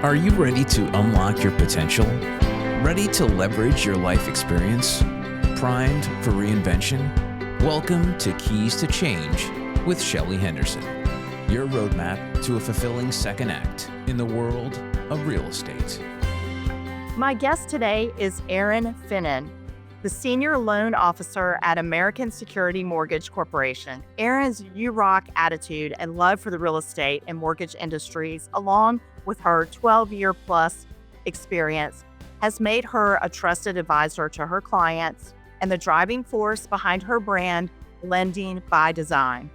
Are you ready to unlock your potential? Ready to leverage your life experience? Primed for reinvention? Welcome to Keys to Change with Shelly Henderson, your roadmap to a fulfilling second act in the world of real estate. My guest today is Erin Finnen, the Senior Loan Officer at American Security Mortgage Corporation. Erin's you rock attitude and love for the real estate and mortgage industries, along with her 12-year plus experience, has made her a trusted advisor to her clients and the driving force behind her brand, Lending by Design.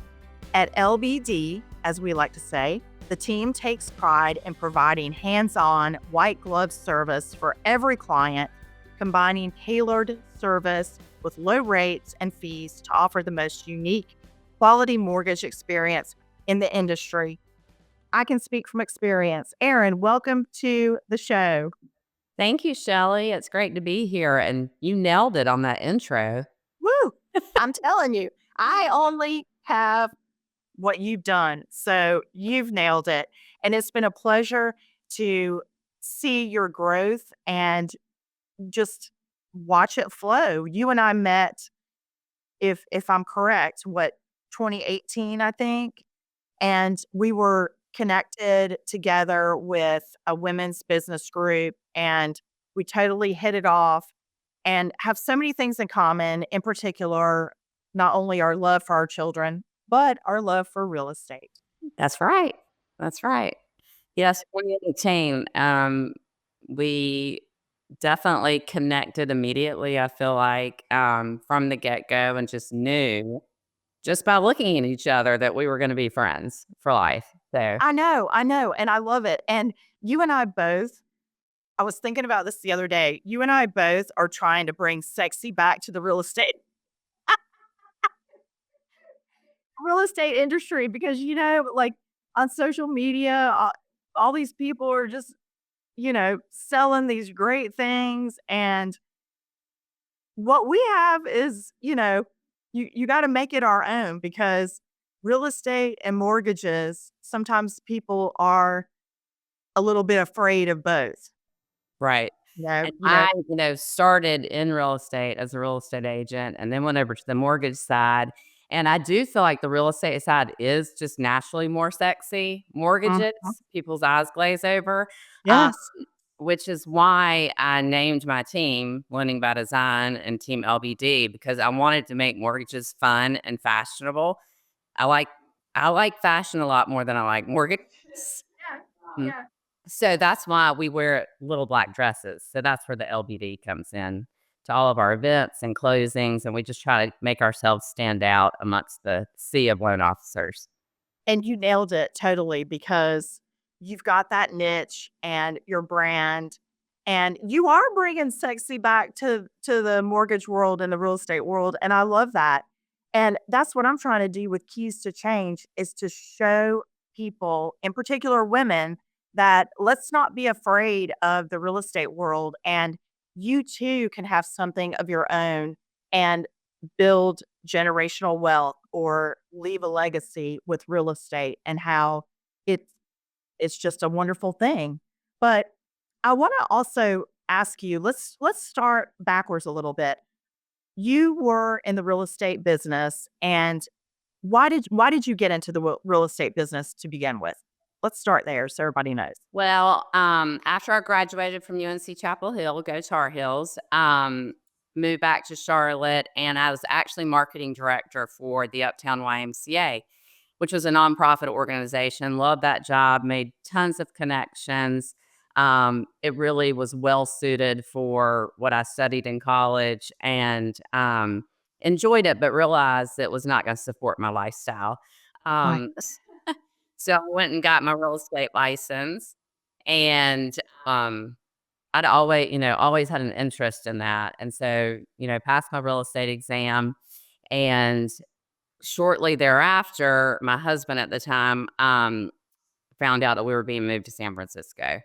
At LBD, as we like to say, the team takes pride in providing hands-on, white glove service for every client, combining tailored service with low rates and fees to offer the most unique, quality mortgage experience in the industry. I can speak from experience. Erin, welcome to the show. Thank you, Shelly. It's great to be here. And you nailed it on that intro. Woo! I'm telling you, I only have what you've done. So you've nailed it. And it's been a pleasure to see your growth and just watch it flow. You and I met, if I'm correct, 2018, I think. And we were connected together with a women's business group, and we totally hit it off and have so many things in common, in particular, not only our love for our children, but our love for real estate. That's right. That's right. Yes, 2018. We definitely connected immediately, I feel like, from the get-go, and just knew just by looking at each other that we were going to be friends for life. So I know, and I love it. And you and I both, I was thinking about this the other day. You and I both are trying to bring sexy back to the real estate industry because, like on social media, all these people are just, selling these great things. And what we have is, you got to make it our own because real estate and mortgages, sometimes people are a little bit afraid of both. right. And I, started in real estate as a real estate agent and then went over to the mortgage side. And I do feel like the real estate side is just naturally more sexy. Mortgages, people's eyes glaze over. Yes. Which is why I named my team Lending by Design and Team LBD, because I wanted to make mortgages fun and fashionable. I like fashion a lot more than I like mortgages. Yeah. So that's why we wear little black dresses. So that's where the LBD comes in to all of our events and closings. And we just try to make ourselves stand out amongst the sea of loan officers. And you nailed it totally because you've got that niche and your brand, and you are bringing sexy back to the mortgage world and the real estate world. And I love that. And that's what I'm trying to do with Keys to Change is to show people, in particular women, that let's not be afraid of the real estate world. And you too can have something of your own and build generational wealth or leave a legacy with real estate and how it's just a wonderful thing. But I want to also ask you, let's start backwards a little bit. You were in the real estate business, and why did you get into the real estate business to begin with? Let's start there so everybody knows. Well, after I graduated from UNC Chapel Hill, go Tar Heels, moved back to Charlotte, and I was actually marketing director for the Uptown YMCA, which was a nonprofit organization. Loved that job, made tons of connections. It really was well suited for what I studied in college and enjoyed it, but realized it was not going to support my lifestyle. Right. So I went and got my real estate license, and I'd always had an interest in that. And so, passed my real estate exam, and shortly thereafter, my husband at the time found out that we were being moved to San Francisco.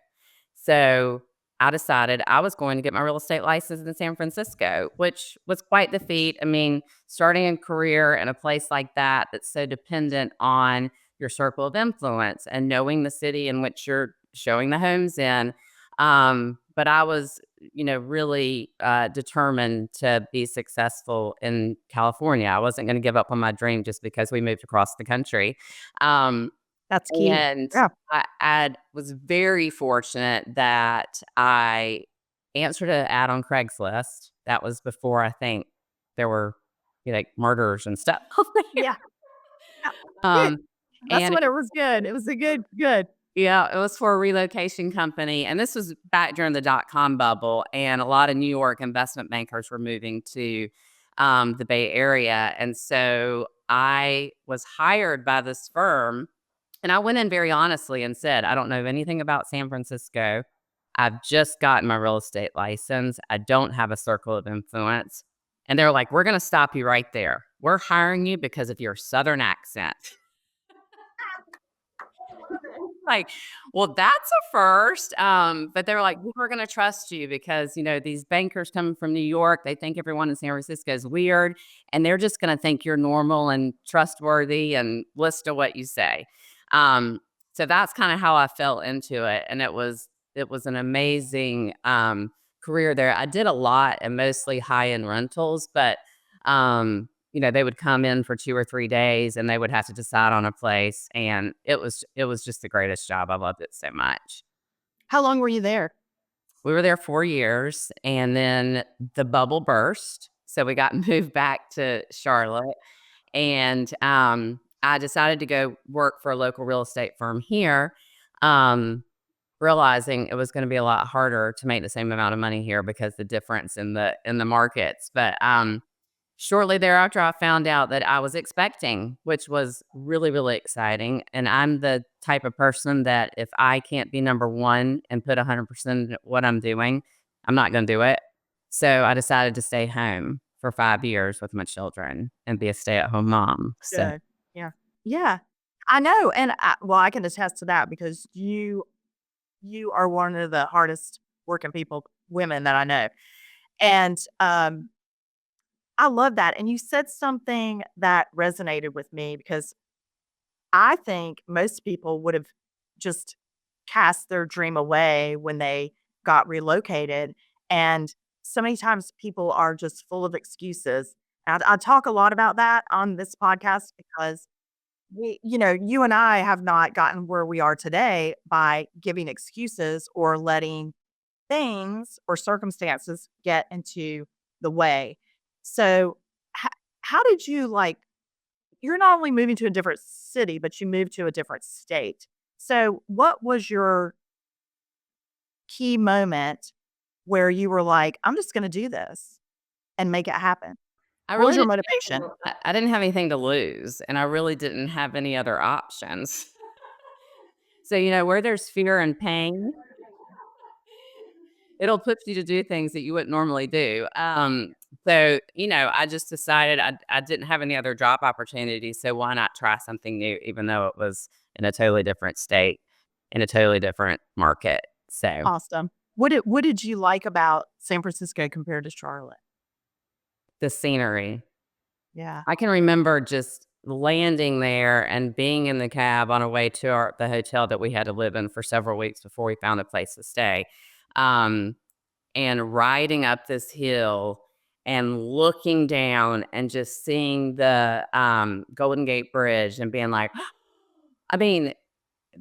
So I decided I was going to get my real estate license in San Francisco, which was quite the feat. I mean, starting a career in a place like that that's so dependent on your circle of influence and knowing the city in which you're showing the homes in. But I was, really determined to be successful in California. I wasn't going to give up on my dream just because we moved across the country. Um, That's key. and Yeah. I was very fortunate that I answered an ad on Craigslist. That was before I think there were like murders and stuff out there. Yeah. Yeah. Good. Um, That's and when it was good. It was a good. yeah, it was for a relocation company, and this was back during the dot-com bubble, and a lot of New York investment bankers were moving to, the Bay Area, and so I was hired by this firm, and I went in very honestly and said, "I don't know anything about San Francisco. I've just gotten my real estate license. I don't have a circle of influence." And they're like, "We're gonna stop you right there. We're hiring you because of your Southern accent." Like, well, that's a first. But they were like, "We're going to trust you because, these bankers coming from New York, they think everyone in San Francisco is weird, and they're just going to think you're normal and trustworthy and listen to what you say." Um, so that's kind of how I fell into it. And it was an amazing career there. I did a lot and mostly high-end rentals, but they would come in for 2 or 3 days and they would have to decide on a place, and it was just the greatest job. I loved it so much. How long were you there? We were there 4 years, and then the bubble burst, so we got moved back to Charlotte, and, I decided to go work for a local real estate firm here, um, realizing it was gonna be a lot harder to make the same amount of money here because the difference in the markets, but, shortly thereafter, I found out that I was expecting, which was really, really exciting. And I'm the type of person that if I can't be number one and put 100% in what I'm doing, I'm not going to do it. So I decided to stay home for 5 years with my children and be a stay-at-home mom. So Good. Yeah. Yeah. I know, and I can attest to that because you are one of the hardest working women that I know, and I love that. And you said something that resonated with me because I think most people would have just cast their dream away when they got relocated. And so many times people are just full of excuses. And I talk a lot about that on this podcast because you and I have not gotten where we are today by giving excuses or letting things or circumstances get into the way. So, ho how did you, you're not only moving to a different city, but you moved to a different state. So, what was your key moment where you were like, "I'm just gonna do this and make it happen?" I What was really your didn't motivation? I didn't have anything to lose, and I really didn't have any other options. So, where there's fear and pain, it'll push you to do things that you wouldn't normally do. So, I just decided I didn't have any other job opportunities, so why not try something new, even though it was in a totally different state, in a totally different market. So, Awesome. What did you like about San Francisco compared to Charlotte? the scenery. Yeah. I can remember just landing there and being in the cab on our way to the hotel that we had to live in for several weeks before we found a place to stay. Um, and riding up this hill and looking down and just seeing the Golden Gate Bridge and being like, I mean,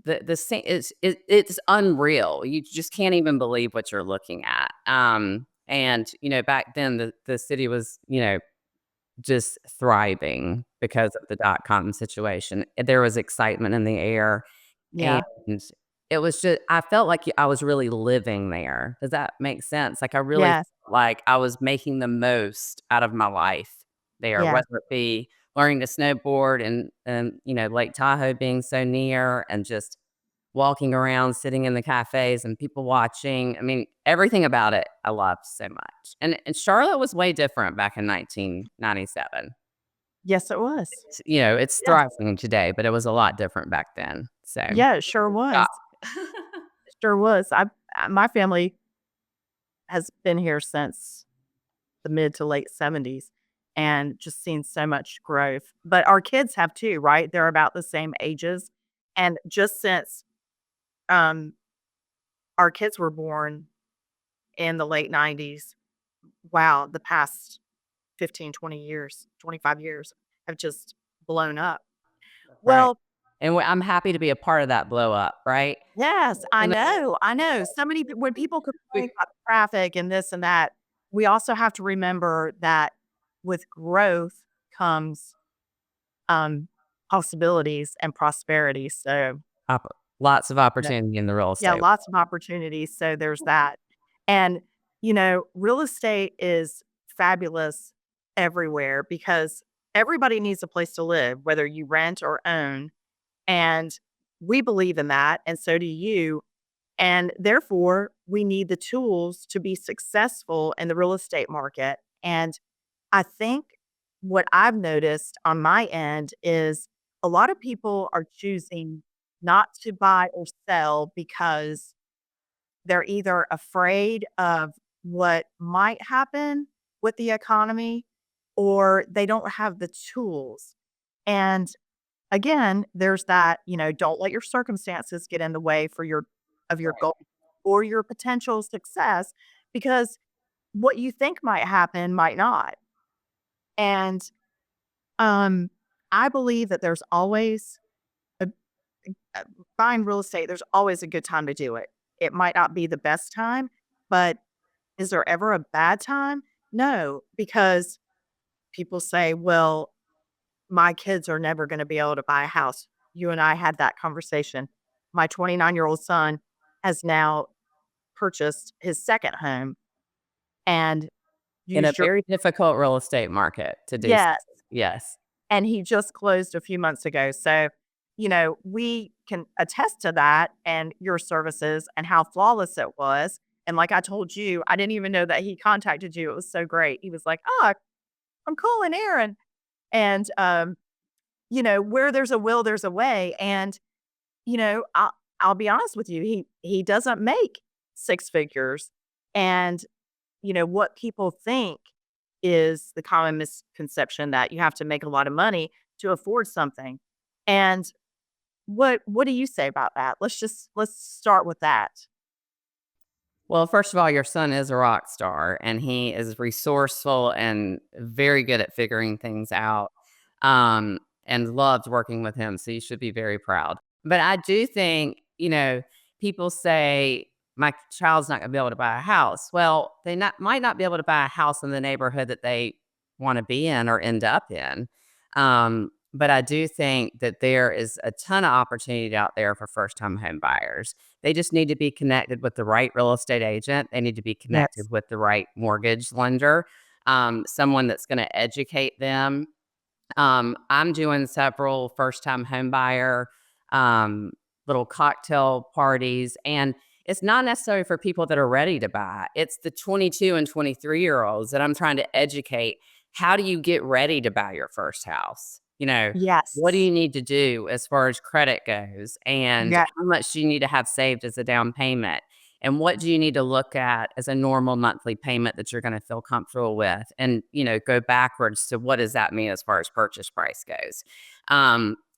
the scene it's unreal. You just can't even believe what you're looking at. And back then the city was just thriving because of the dot-com situation. There was excitement in the air, and Yeah. it was just I felt like I was really living there. Does that make sense? Like, I really Yes. felt like I was making the most out of my life there, Yes. whether it be learning to snowboard and Lake Tahoe being so near and just walking around, sitting in the cafes and people watching. I mean, everything about it I loved so much. And Charlotte was way different back in 1997. Yes, it was. It's Yes. thriving today, but it was a lot different back then. So, Yeah, it sure yeah. was. It sure was. My family has been here since the mid to late 70s and just seen so much growth. But our kids have too, right? They're about the same ages. And just since um our kids were born in the late 90s. Wow, the past 15, 20 years, 25 years have just blown up. Right. Well, And I'm happy to be a part of that blow up, right? yes, I And know, I know. So many when people complain about traffic and this and that, we also have to remember that with growth comes, um, possibilities and prosperity. So, lots of you know, opportunity in the real yeah, estate. lots of opportunities. So there's that. And, real estate is fabulous everywhere because everybody needs a place to live, whether you rent or own. And we believe in that. And so do you. And therefore, we need the tools to be successful in the real estate market. And I think what I've noticed on my end is a lot of people are choosing not to buy or sell because they're either afraid of what might happen with the economy or they don't have the tools. And again, there's that, don't let your circumstances get in the way for your Right. goal or your potential success because what you think might happen might not. And um I believe that there's always a, buying real estate, there's always a good time to do it. It might not be the best time, but is there ever a bad time? No, because people say, well, my kids are never going to be able to buy a house. You and I had that conversation. My 29-year-old son has now purchased his second home and In a used your, very difficult real estate market to do so. yes, Yes. and he just closed a few months ago. So, we can attest to that and your services and how flawless it was. And like I told you, I didn't even know that he contacted you. It was so great. He was like, "Oh, I'm calling Erin." And where there's a will, there's a way. And I'll be honest with you, he doesn't make six figures. And what people think is the common misconception that you have to make a lot of money to afford something. And what do you say about that? Let's start with that. Well, first of all, your son is a rock star and he is resourceful and very good at figuring things out. And loved working with him. So you should be very proud. But I do think, people say my child's not going to be able to buy a house. Well, might not be able to buy a house in the neighborhood that they want to be in or end up in. But I do think that there is a ton of opportunity out there for first time home buyers. They just need to be connected with the right real estate agent. They need to be Yes. connected with the right mortgage lender, someone that's going to educate them. I'm doing several first time home buyer little cocktail parties, and it's not necessarily for people that are ready to buy. It's the 22 and 23-year-olds that I'm trying to educate. How do you get ready to buy your first house? What do Yes. you need to do as far as credit goes? And Yeah. how much do you need to have saved as a down payment? And what do you need to look at as a normal monthly payment that you're going to feel comfortable with? And, go backwards to what does that mean as far as purchase price goes?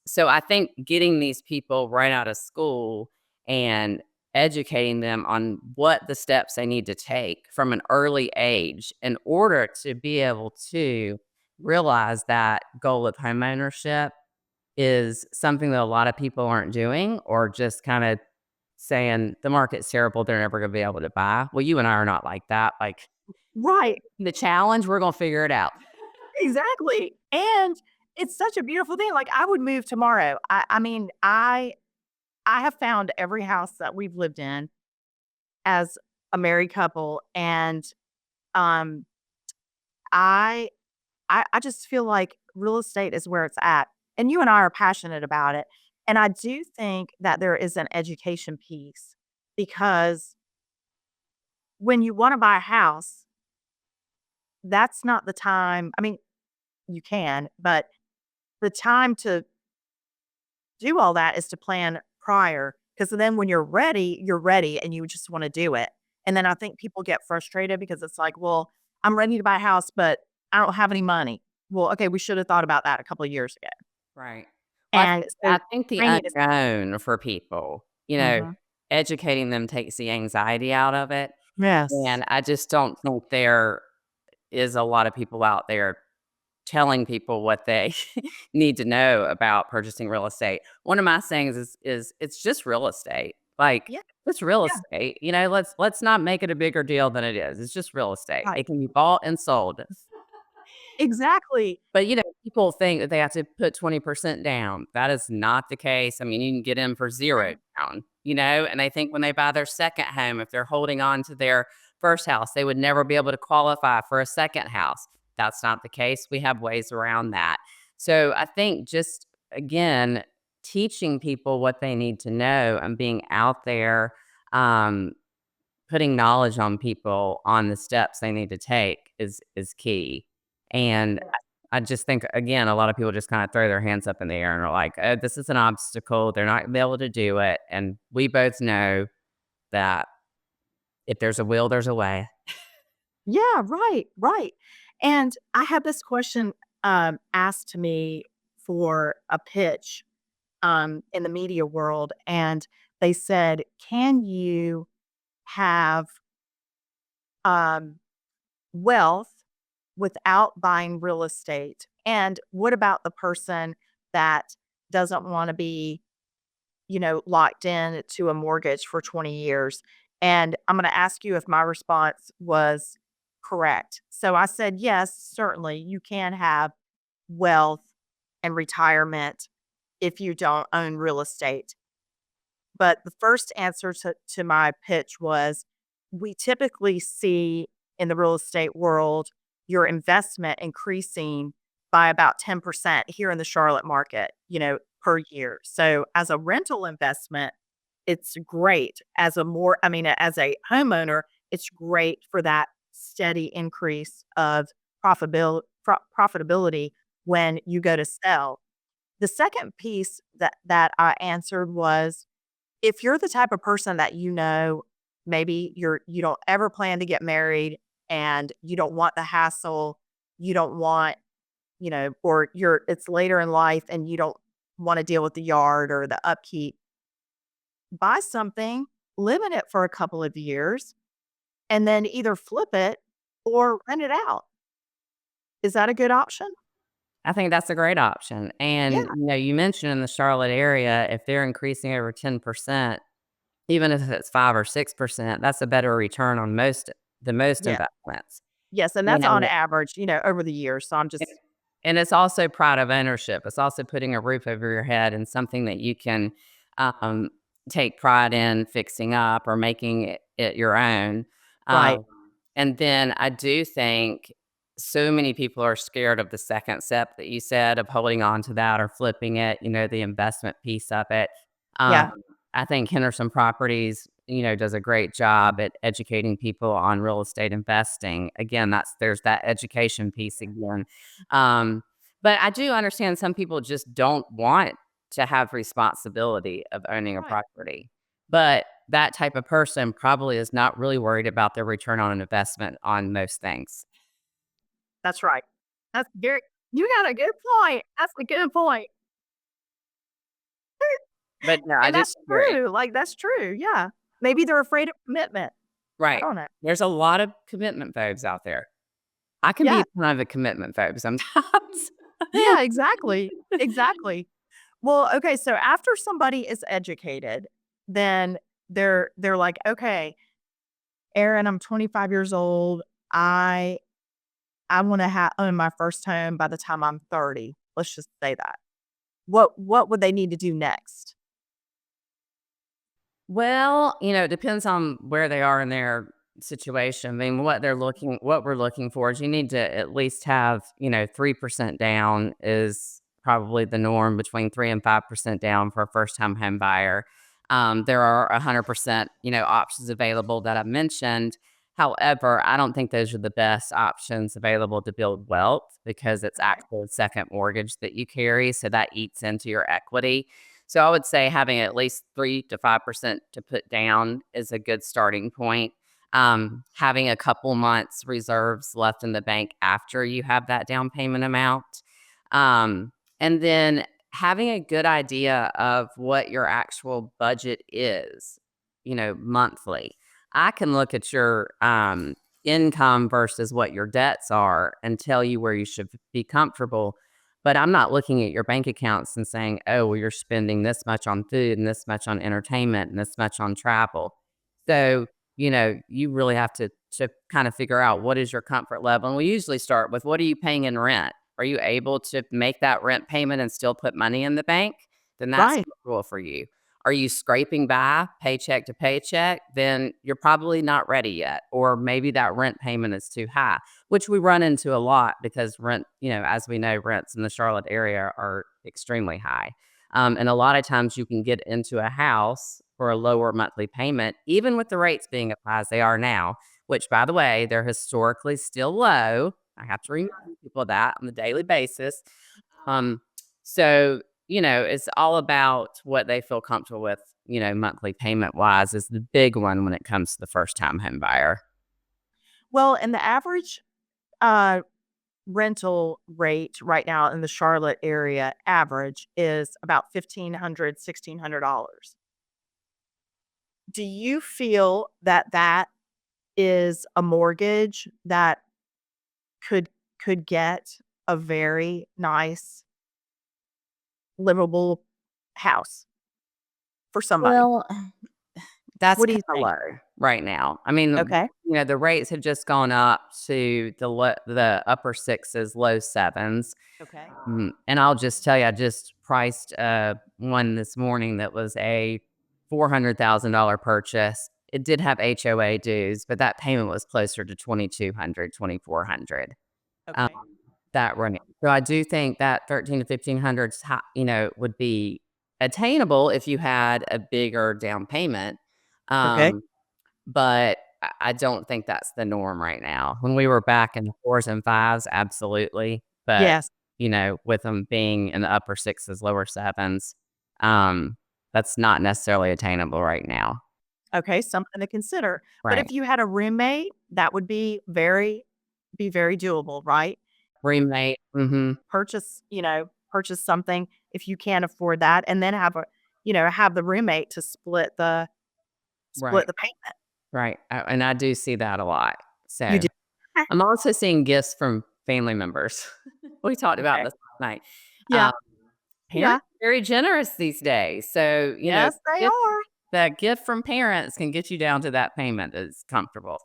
So I think getting these people right out of school and educating them on what the steps they need to take from an early age in order to be able to realize that goal of homeownership is something that a lot of people aren't doing or just kind of saying the market's terrible, they're never going to be able to buy. Well, you and I are not like that. Like Right. the challenge, we're going to figure it out. Exactly. And it's such a beautiful thing. Like I would move tomorrow. I mean, I have found every house that we've lived in as a married couple, and um, I I just feel like real estate is where it's at, and you and I are passionate about it, and I do think that there is an education piece because when you wanna buy a house, that's not the time. I mean, you can, but the time to do all that is to plan prior, because then when you're ready and you just wanna do it. And then I think people get frustrated because it's like, "Well, I'm ready to buy a house, but I don't have any money." Well, okay, we should have thought about that a couple of years ago. Right. Well, And so I think the training is unknown for people, mhm. educating them takes the anxiety out of it. Yes. And I just don't think there is a lot of people out there telling people what they need to know about purchasing real estate. One of my sayings is it's just real estate. Like, Yeah. it's real Yeah. estate. Let's not make it a bigger deal than it is. It's just real estate. Right. It can be bought and sold. Exactly. But, people think that they have to put 20% down. That is not the case. I mean, you can get in for 0 down, and they think when they buy their second home, if they're holding on to their first house, they would never be able to qualify for a second house. That's not the case. We have ways around that. So I think just, again, teaching people what they need to know and being out there, um, putting knowledge on people on the steps they need to take is key. And I just think, again, a lot of people just kind of throw their hands up in the air and are like, "Oh, this is an obstacle. They're not gonna be able to do it." And we both know that if there's a will, there's a way. Yeah, right, right. And I had this question asked to me for a pitch in the media world, and they said, "Can you have um, wealth without buying real estate? And what about the person that doesn't want to be, locked in to a mortgage for 20 years?" And I'm going to ask you if my response was correct. So I said, yes, certainly you can have wealth and retirement if you don't own real estate. But the first answer to my pitch was, we typically see in the real estate world your investment increasing by about 10% here in the Charlotte market, per year. So as a rental investment, it's great. As a homeowner, it's great for that steady increase of profitability when you go to sell. The second piece that I answered was, if you're the type of person that maybe you don't ever plan to get married and you don't want the hassle, you don't want, or it's later in life and you don't want to deal with the yard or the upkeep, buy something, live in it for a couple of years, and then either flip it or rent it out. Is that a good option? I think that's a great option. Yeah. And, you mentioned in the Charlotte area, if they're increasing over 10%, even if it's 5 or 6%, that's a better return on most Yeah. investments. Yes. And that's on And average, over the years. So I'm And just, and it's also pride of ownership. It's also putting a roof over your head and something that you can, um, take pride in fixing up or making it your own. right. Um, and then I do think so many people are scared of the second step that you said of holding on to that or flipping it, the investment piece of it. Yeah. Um, I think Henderson Properties, does a great job at educating people on real estate investing. Again, there's that education piece again. Um, but I do understand some people just don't want to have responsibility of owning a Right. property. But that type of person probably is not really worried about their return on an investment on most things. That's right. That's very you got a good point. That's a good point. But no, I And that's just agree. true. Like, that's true. Yeah. Maybe they're afraid of commitment. I Right. don't know. There's a lot of commitment phobes out there. I can Yeah. be kind of a commitment phobe sometimes. Yeah, exactly. Exactly. Well, okay, so after somebody is educated, then they're like, "Okay, Erin, I'm 25 years old. I I wanna own my first home by the time I'm 30." Let's just say that. What would they need to do next? Well, it depends on where they are in their situation. I mean, what we're looking for is you need to at least have, 3% down is probably the norm, between 3 and 5% down for a first time home buyer. There are 100%, options available that I mentioned. However, I don't think those are the best options available to build wealth because it's Okay. actually a second mortgage that you carry. So that eats into your equity. So I would say having at least 3 to 5% to put down is a good starting point. Having a couple months reserves left in the bank after you have that down payment amount. And then having a good idea of what your actual budget is. monthly. I can look at your income versus what your debts are and tell you where you should be comfortable. But I'm not looking at your bank accounts and saying, oh, well, you're spending this much on food and this much on entertainment and this much on travel. So, you really have to kind of figure out what is your comfort level. And we usually start with, what are you paying in rent? Are you able to make that rent payment and still put money in the bank? Then that's Right. comfortable for you. Are you scraping by paycheck to paycheck? Then you're probably not ready yet. Or maybe that rent payment is too high, which we run into a lot because rent, as we know, rents in the Charlotte area are extremely high. And a lot of times you can get into a house for a lower monthly payment, even with the rates being as high as they are now, which, by the way, they're historically still low. I have to remind people of that on a daily basis. Um, so, it's all about what they feel comfortable with, monthly payment wise is the big one when it comes to the first time home buyer. Well, and the average uh, rental rate right now in the Charlotte area average is about $1,500, $1,600. Do you feel that that is a mortgage that could could get a very nice, livable house for somebody? Well, that's What do you kinda think? low right now. I mean, Okay. the rates have just gone up to the upper sixes, low sevens. Okay. And I'll just tell you, I just priced, one this morning that was a $400,000 purchase. It did have HOA dues, but that payment was closer to 2,200, 2,400. Um, Okay. that running. So I do think that 13 to 1,500 would be attainable if you had a bigger down payment. Okay. Um, but I don't think that's the norm right now. When we were back in the fours and fives, absolutely. But, Yes. with them being in the upper sixes, lower sevens, um, that's not necessarily attainable right now. Okay, something to consider. But Right. if you had a roommate, that would be very doable, right? Roommate. Purchase something if you can't afford that and then have the roommate to split Right. the payment. Right. And I do see that a lot. You So do. I'm also seeing gifts from family members. We talked about Okay. this last night. Yeah. Parents Yeah. are very generous these days. So, Yes, they gift are. that gift from parents can get you down to that payment that's comfortable for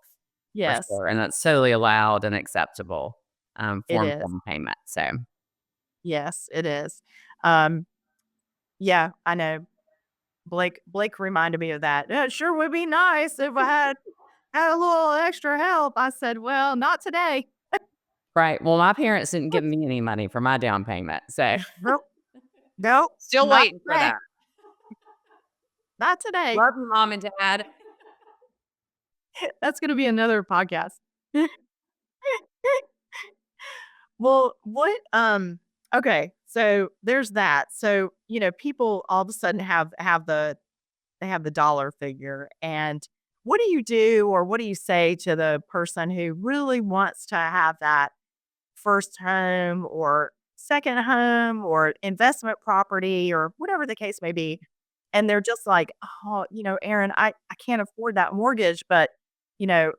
Yes, sure. And that's totally allowed and acceptable it form is. form payment. So Yes, it is. Um, yeah, I know. Blake reminded me of that. "Yeah, it sure would be nice if I had a little extra help." I said, "Well, not today." right. Well, my parents didn't give me any money for my down payment. So Nope. Nope. still Not waiting for today. that. Not today. Love you, mom and dad. That's gonna be another podcast. Well, okay, so there's that. So, people all of a sudden have the dollar figure, and what do you do or what do you say to the person who really wants to have that first home or second home or investment property or whatever the case may be, and they're just like, "Oh, Erin, I can't afford that mortgage, but,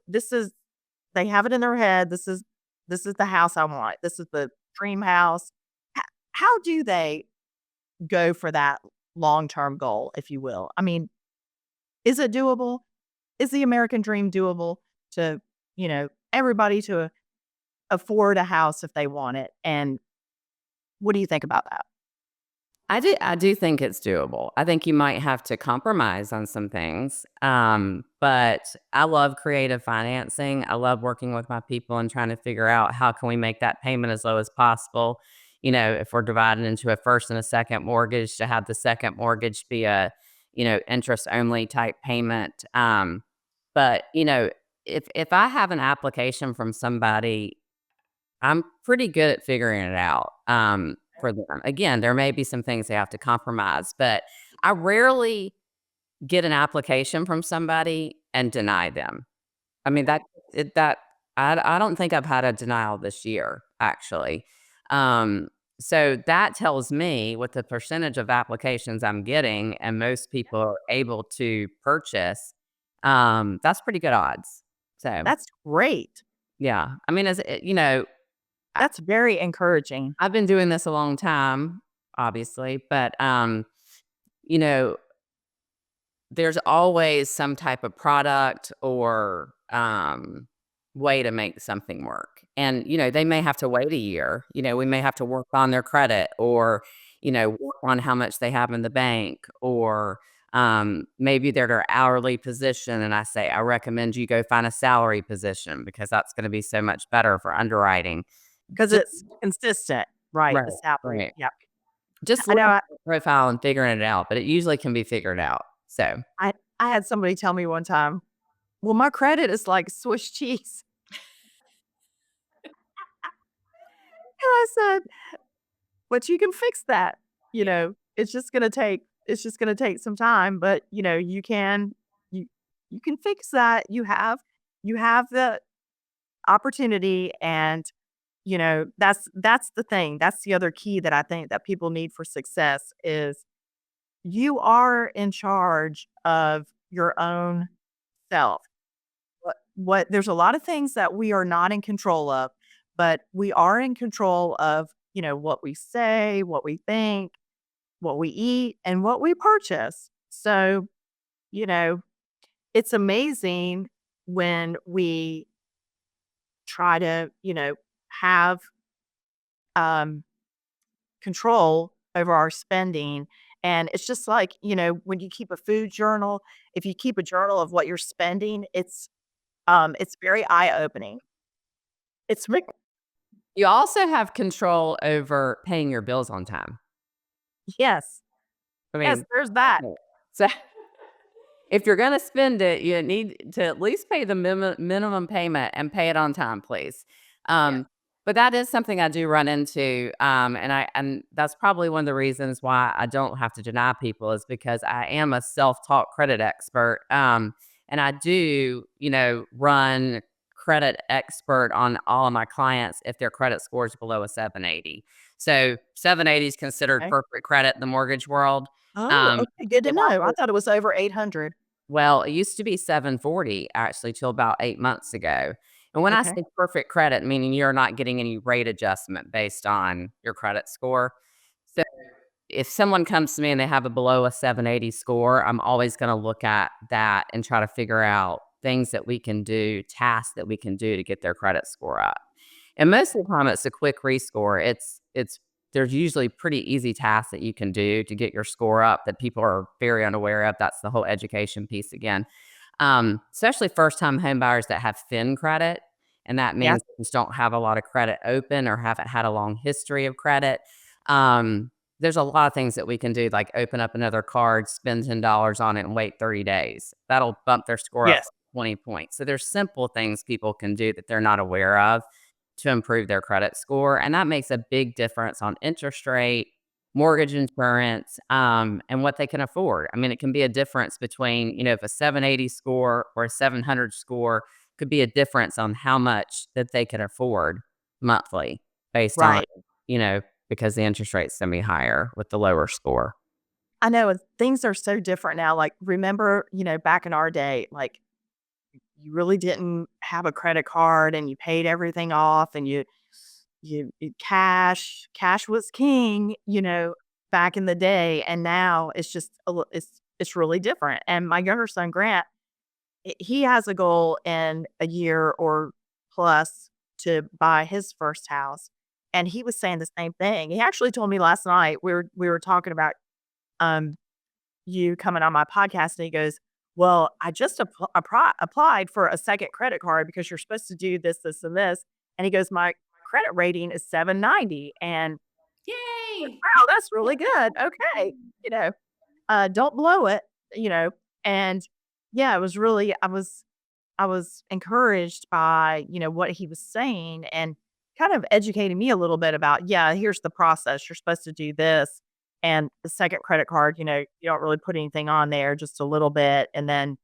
this is" they have it in their head, "This is the house I want. This is the dream house." H how do they go for that long-term goal, if you will? I mean, is it doable? Is the American dream doable to, everybody to afford a house if they want it? And what do you think about that? I do think it's doable. I think you might have to compromise on some things. But I love creative financing. I love working with my people and trying to figure out how can we make that payment as low as possible. If we're divided into a first and a second mortgage, to have the second mortgage be a, interest only type payment. But if I have an application from somebody, I'm pretty good at figuring it out, for them. Again, there may be some things they have to compromise, but I rarely get an application from somebody and deny them. I mean, that it that I don't think I've had a denial this year, actually. Um, So that tells me what the percentage of applications I'm getting and most people are able to purchase, that's pretty good odds. So, That's great. yeah. I mean, I That's very encouraging. I've been doing this a long time, obviously, but, you know, there's always some type of product or, way to make something work. And, they may have to wait a year. We may have to work on their credit or, work on how much they have in the bank or, maybe they're their hourly position. And I say, I recommend you go find a salary position because that's going to be so much better for underwriting. Because Just it's consistent, right, right, the salary, right. yep. Just I know looking at the profile and figuring it out, but it usually can be figured out. So I had somebody tell me one time, "Well, my credit is like Swiss cheese." And I said, "But you can fix that, it's just gonna take some time, but, you you can fix that. You have the opportunity, and, that's the thing. That's the other key that I think that people need for success is you are in charge of your own self. What there's a lot of things that we are not in control of, but we are in control of, what we say, what we think, what we eat, and what we purchase. So, you know, it's amazing when we try to, have um control over our spending. And it's just like, when you keep a food journal, if you keep a journal of what you're spending, it's very eye-opening. It's re you also have control over paying your bills on time. Yes. I Yes, mean, there's that. so if you're gonna spend it, you need to at least pay the minimum payment and pay it on time, please. Yeah. Um, but that is something I do run into, and that's probably one of the reasons why I don't have to deny people is because I am a self-taught credit expert, and I do, run credit expert on all of my clients if their credit score is below a 780. So 780 is considered Okay. perfect credit in the mortgage world. Oh, Um, okay, good to if know. I I thought it was over 800. well, it used to be 740 actually till about 8 months ago. And when I Okay. say perfect credit, meaning you're not getting any rate adjustment based on your credit score. So if someone comes to me and they have a below a 780 score, I'm always going to look at that and try to figure out things that we can do, tasks that we can do to get their credit score up. And most of the time it's a quick rescore. It's there's usually pretty easy tasks that you can do to get your score up that people are very unaware of. That's the whole education piece again. Especially first time home buyers that have thin credit. And that Yes. means they just don't have a lot of credit open or haven't had a long history of credit. There's a lot of things that we can do, like open up another card, spend $10 on it, and wait 30 days. That'll bump their score up Yes. 20 points. So there's simple things people can do that they're not aware of to improve their credit score. And that makes a big difference on interest rate, mortgage insurance, and what they can afford. I mean, it can be a difference between, if a 780 score or a 700 score could be a difference on how much that they can afford monthly based on, Right. you know, because the interest rate's going to be higher with the lower score. I know, things are so different now. Like, remember, back in our day, like, you really didn't have a credit card and you paid everything off and cash was king, back in the day. And now it's just it's really different. And my younger son Grant, he has a goal in a year or plus to buy his first house. And he was saying the same thing. He actually told me last night, we were talking about um you coming on my podcast, and he goes, "Well, I just applied for a second credit card because you're supposed to do this, this, and this." And he goes, "My credit rating is 790." And Yay! wow, that's really good. Okay, don't blow it, you know. And yeah, it was really I was encouraged by what he was saying and kind of educating me a little bit about, yeah, here's the process. You're supposed to do this. And the second credit card, you don't really put anything on there, just a little bit. And then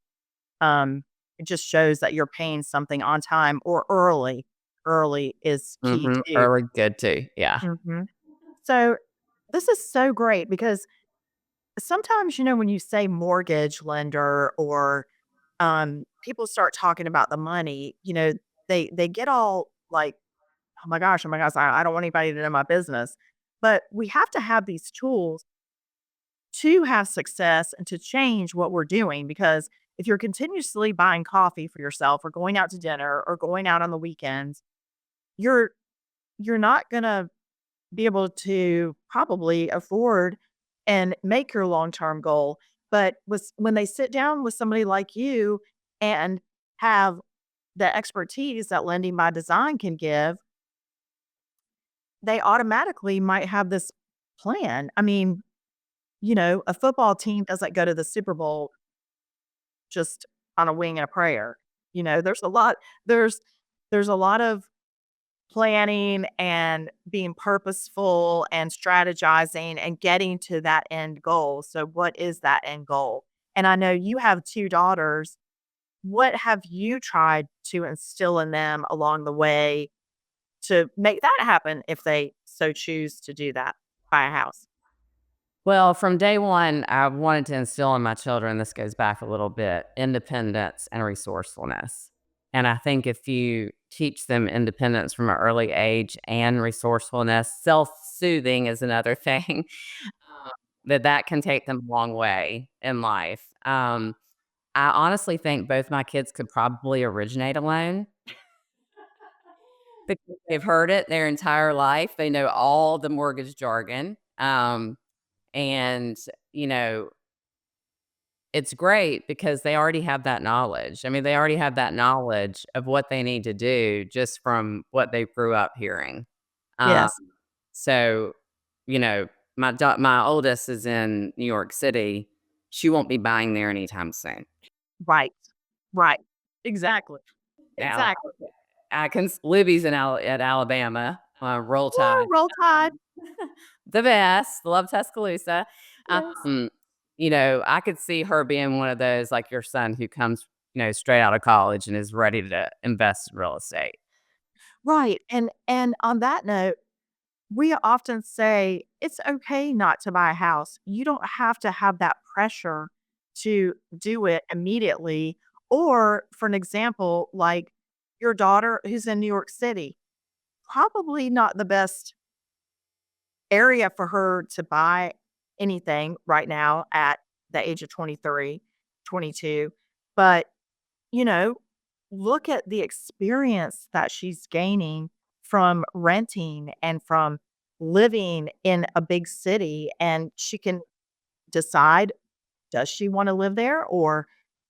it just shows that you're paying something on time or early. Early is key too. Early good too. Yeah. Mhm. So this is so great because sometimes, when you say mortgage lender or people start talking about the money, they get all like, oh my gosh, I don't want anybody to know my business. But we have to have these tools to have success and to change what we're doing because if you're continuously buying coffee for yourself or going out to dinner or going out on the weekends, you're you're not going to be able to probably afford and make your long-term goal. But when they sit down with somebody like you and have the expertise that lending by design can give, they automatically might have this plan. I mean, a football team doesn't go to the Super Bowl just on a wing and a prayer. There's a lot there's there's a lot of planning and being purposeful and strategizing and getting to that end goal. So what is that end goal? And I know you have 2 daughters. What have you tried to instill in them along the way to make that happen if they so choose to do that, buy a house? Well, from day one, I wanted to instill in my children, this goes back a little bit, independence and resourcefulness. And I think if you teach them independence from an early age and resourcefulness, self-soothing is another thing, that can take them a long way in life. I honestly think both my kids could probably originate a loan because they've heard it their entire life. They know all the mortgage jargon. And, you know, it's great because they already have that knowledge. I mean, they already have that knowledge of what they need to do just from what they grew up hearing. Um, Yes. so, you know, my oldest is in New York City. She won't be buying there anytime soon. Right. Right. Exactly. Now, Exactly. I can Libby's at Alabama, Roll Woo, Tide. roll tide. The best. Love Tuscaloosa. Yes. Um, I could see her being one of those like your son who comes, straight out of college and is ready to invest in real estate. Right. And on that note, we often say it's okay not to buy a house. You don't have to have that pressure to do it immediately. Or for an example, like your daughter who's in New York City, probably not the best area for her to buy anything right now at the age of 23, 22. But, you know, look at the experience that she's gaining from renting and from living in a big city. And she can decide, does she want to live there or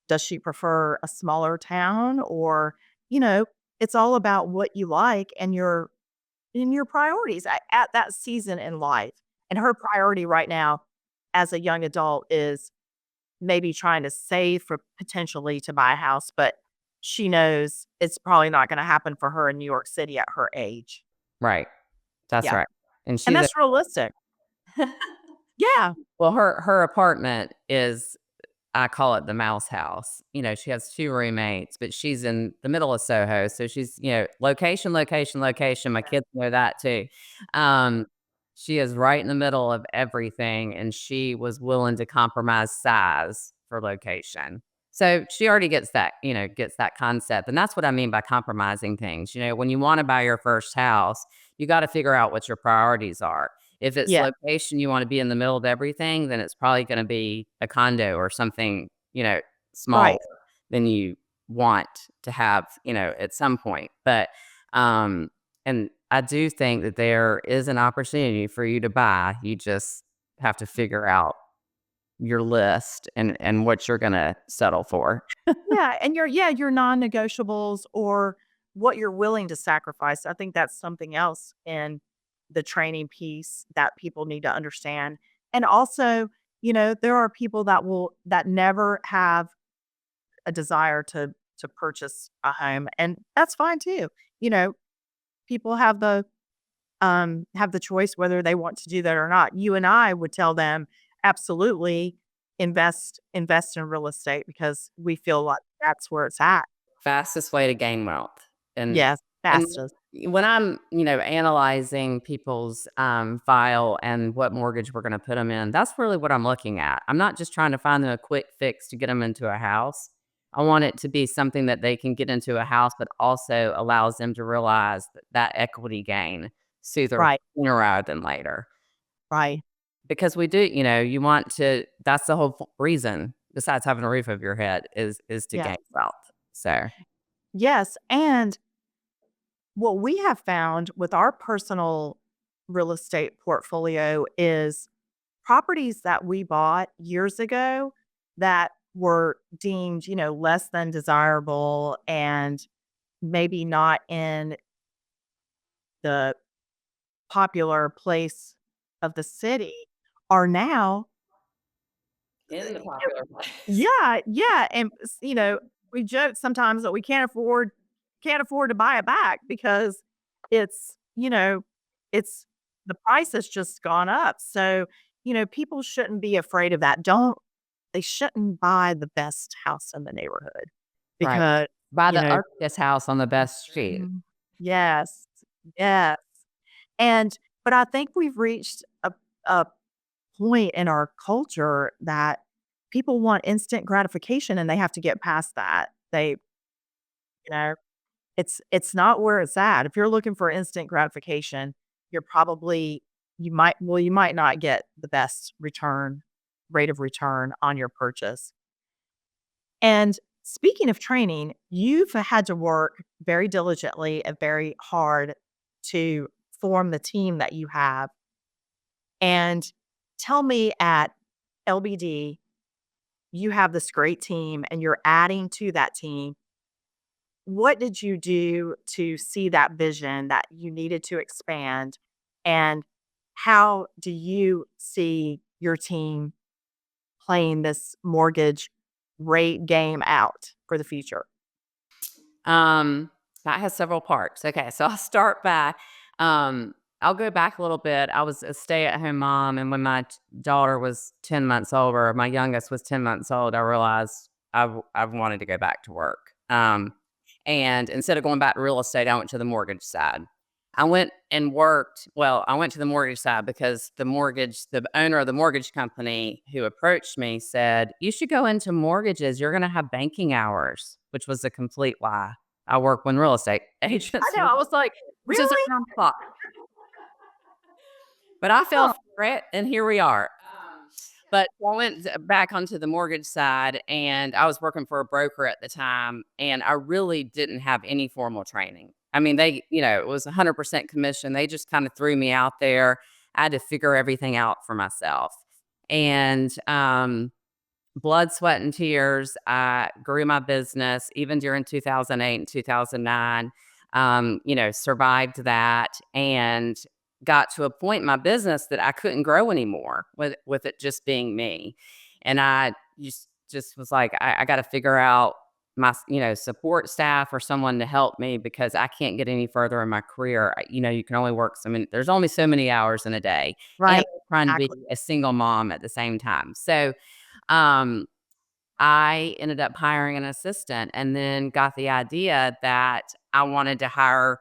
does she prefer a smaller town? Or, you know, it's all about what you like and your priorities at that season in life. And her priority right now as a young adult is maybe trying to save for potentially to buy a house, but she knows it's probably not gonna happen for her in New York City at her age. Right. That's Yeah, right. And and she's that's realistic. Yeah, well, her apartment is I call it the mouse house. She has 2 roommates, but she's in the middle of Soho, so she's, location, location, location. My kids know that too. Um, she is right in the middle of everything, and she was willing to compromise size for location. So she already gets that concept, and that's what I mean by compromising things. When you wanna buy your first house, you gotta figure out what your priorities are. If it's yeah, location, you wanna be in the middle of everything, then it's probably gonna be a condo or something, smaller right. than you want to have, at some point. But, and I do think that there is an opportunity for you to buy. You just have to figure out your list and what you're gonna settle for. Yeah, and your non-negotiables or what you're willing to sacrifice. I think that's something else in the training piece that people need to understand. And also, there are people that never have a desire to purchase a home, and that's fine too. You know, people have the choice whether they want to do that or not. You and I would tell them absolutely invest in real estate because we feel like that's where it's at. Fastest way to gain wealth. And Yes, and fastest. when I'm, analyzing people's file and what mortgage we're going to put them in, that's really what I'm looking at. I'm not just trying to find them a quick fix to get them into a house. I want it to be something that they can get into a house, but also allows them to realize that equity gain sooner Right, sooner rather than later. right. Because we do, you want to. That's the whole reason. Besides having a roof over your head, is to Yeah. gain wealth. So, Yes, and what we have found with our personal real estate portfolio is properties that we bought years ago that were deemed, less than desirable and maybe not in the popular place of the city are now. in the popular place. Yeah, yeah, and we joke sometimes that we can't afford to buy it back because it's, it's the price has just gone up. So, people shouldn't be afraid of that. They shouldn't buy the best house in the neighborhood Right. because, Buy you the know ugliest house on the best street. Mhm. Yes, yes. And but I think we've reached a point in our culture that people want instant gratification and they have to get past that. You know, it's not where it's at. If you're looking for instant gratification, you're probably you might not get the best rate of return on your purchase. And speaking of training, you've had to work very diligently and very hard to form the team that you have. And tell me at LBD, you have this great team and you're adding to that team. What did you do to see that vision that you needed to expand? And how do you see your team playing this mortgage rate game out for the future? Um, that has several parts. Okay, so I'll start by, um, I'll go back a little bit. I was a stay-at-home mom, and when my daughter was 10 months old, or my youngest was 10 months old, I realized I wanted to go back to work. And instead of going back to real estate, I went to the mortgage side. I went and worked. Well, I went to the mortgage side because the owner of the mortgage company who approached me said, "You should go into mortgages. You're going to have banking hours," which was a complete lie. I work when real estate I agents know. work, I was like, which is really? around the clock. But I fell Huh. for it, and here we are. But I went back onto the mortgage side, and I was working for a broker at the time, and I really didn't have any formal training. I mean, it was 100% commission. They just kind of threw me out there. I had to figure everything out for myself. And blood, sweat, and tears. I grew my business even during 2008 and 2009. Survived that and got to a point in my business that I couldn't grow anymore with it just being me. And I just was like, I got to figure out my support staff or someone to help me because I can't get any further in my career. You can only work so many. There's only so many hours in a day, and Right. I'm trying to be Exactly. a single mom at the same time. So um, I ended up hiring an assistant and then got the idea that I wanted to hire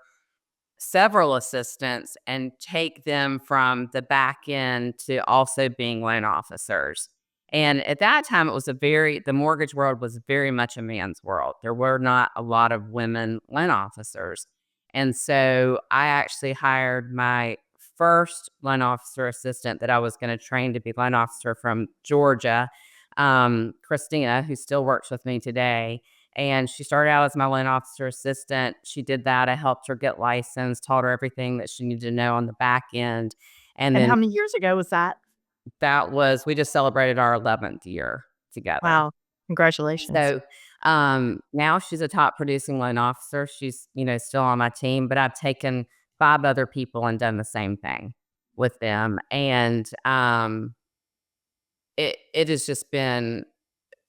several assistants and take them from the back end to also being loan officers. And at that time, the mortgage world was very much a man's world. There were not a lot of women loan officers. And so I actually hired my first loan officer assistant that I was going to train to be loan officer from Georgia, Christina, who still works with me today. And she started out as my loan officer assistant. She did that. I helped her get licensed, taught her everything that she needed to know on the back end. And And then how many years ago was that? we just celebrated our 11th year together. Wow. Congratulations. So now she's a top producing loan officer. She's, still on my team, but I've taken 5 other people and done the same thing with them. And it has just been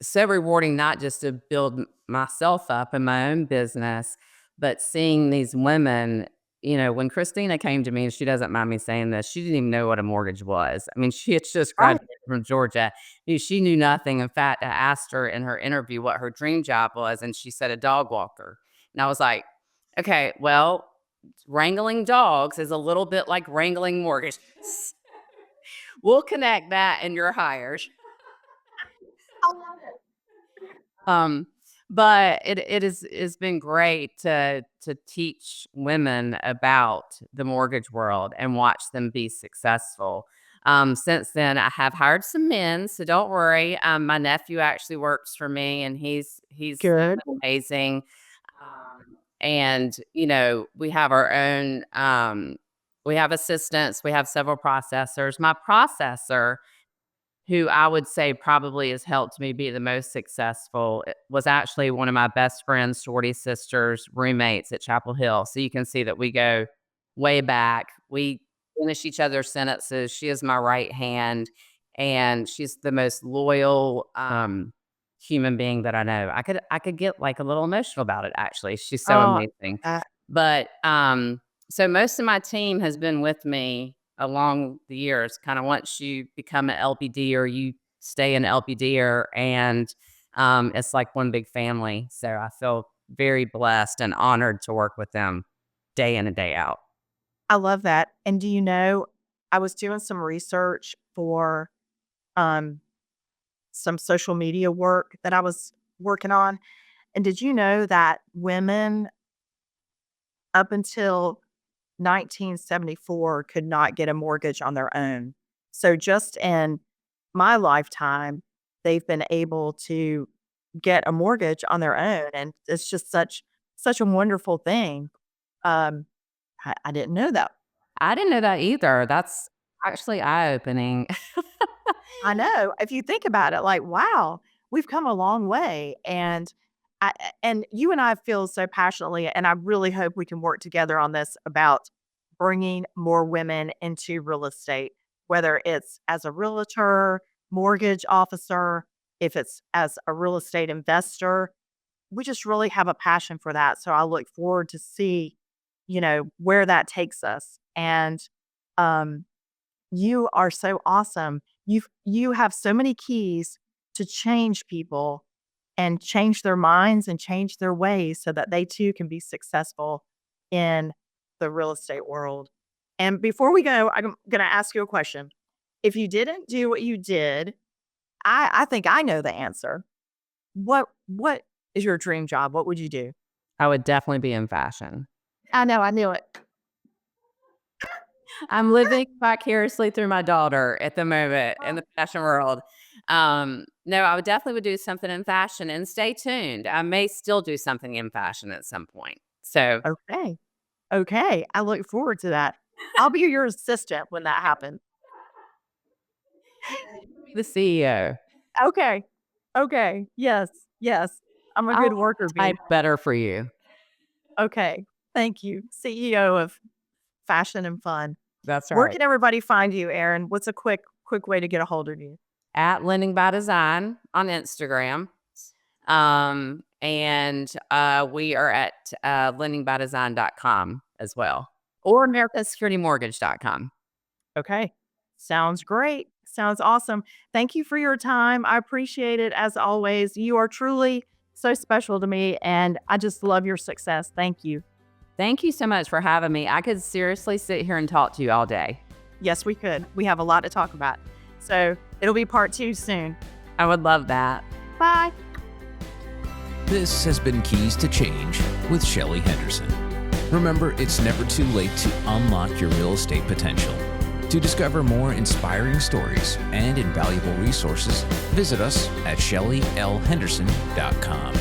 so rewarding, not just to build myself up in my own business, but seeing these women. When Christina came to me, and she doesn't mind me saying this, she didn't even know what a mortgage was. I mean, she had just Right. graduated from Georgia. She knew nothing. In fact, I asked her in her interview what her dream job was, and she said a dog walker. And I was like, okay, well, wrangling dogs is a little bit like wrangling mortgages. We'll connect that in your hires. I love it. Um, but it's been great to teach women about the mortgage world and watch them be successful. Since then, I have hired some men, so don't worry. My nephew actually works for me, and he's Good. amazing. And we have our own. We have assistants. We have several processors. My processor, who I would say probably has helped me be the most successful, was actually one of my best friend's sorority sisters' roommates at Chapel Hill. So you can see that we go way back. We finish each other's sentences. She is my right hand, and she's the most loyal human being that I know. I could get like a little emotional about it. Actually, she's so Oh, amazing. uh, But so most of my team has been with me along the years. Kind of once you become an LPD or you stay an LPDer, and it's like one big family. So I feel very blessed and honored to work with them day in and day out. I love that. And do you know, I was doing some research for um, some social media work that I was working on. And did you know that women up until 1974 could not get a mortgage on their own? So just in my lifetime, they've been able to get a mortgage on their own, and it's just such a wonderful thing. Um, I didn't know that. I didn't know that either. That's actually eye opening. I know. If you think about it, like, wow, we've come a long way. And you and I feel so passionately, and I really hope we can work together on this about bringing more women into real estate, whether it's as a realtor, mortgage officer, if it's as a real estate investor. We just really have a passion for that. So I look forward to see, where that takes us. And um, you are so awesome. You have so many keys to change people and change their minds and change their ways so that they too can be successful in the real estate world. And before we go, I'm going to ask you a question. If you didn't do what you did, I think I know the answer. What is your dream job? What would you do? I would definitely be in fashion. I know, I knew it. I'm living vicariously through my daughter at the moment in the fashion world. No, I would definitely do something in fashion, and stay tuned. I may still do something in fashion at some point. So Okay. Okay. I look forward to that. I'll be your assistant when that happens. the CEO. Okay. Okay. Yes. Yes. I'm a I'll good worker bee. type better for you. Okay. Thank you. CEO of Fashion and Fun. That's Where right. can everybody find you, Erin? What's a quick way to get a hold of you? At Lending by Design on Instagram. And we are at lendingbydesign.com as well, or americassecuritymortgage.com. Okay. Sounds great. Sounds awesome. Thank you for your time. I appreciate it as always. You are truly so special to me, and I just love your success. Thank you. Thank you so much for having me. I could seriously sit here and talk to you all day. Yes, we could. We have a lot to talk about. So it'll be part 2 soon. I would love that. Bye. This has been Keys to Change with Shelly Henderson. Remember, it's never too late to unlock your real estate potential. To discover more inspiring stories and invaluable resources, visit us at ShellyLHenderson.com.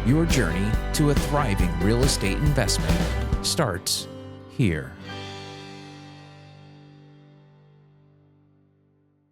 Your journey to a thriving real estate investment starts here.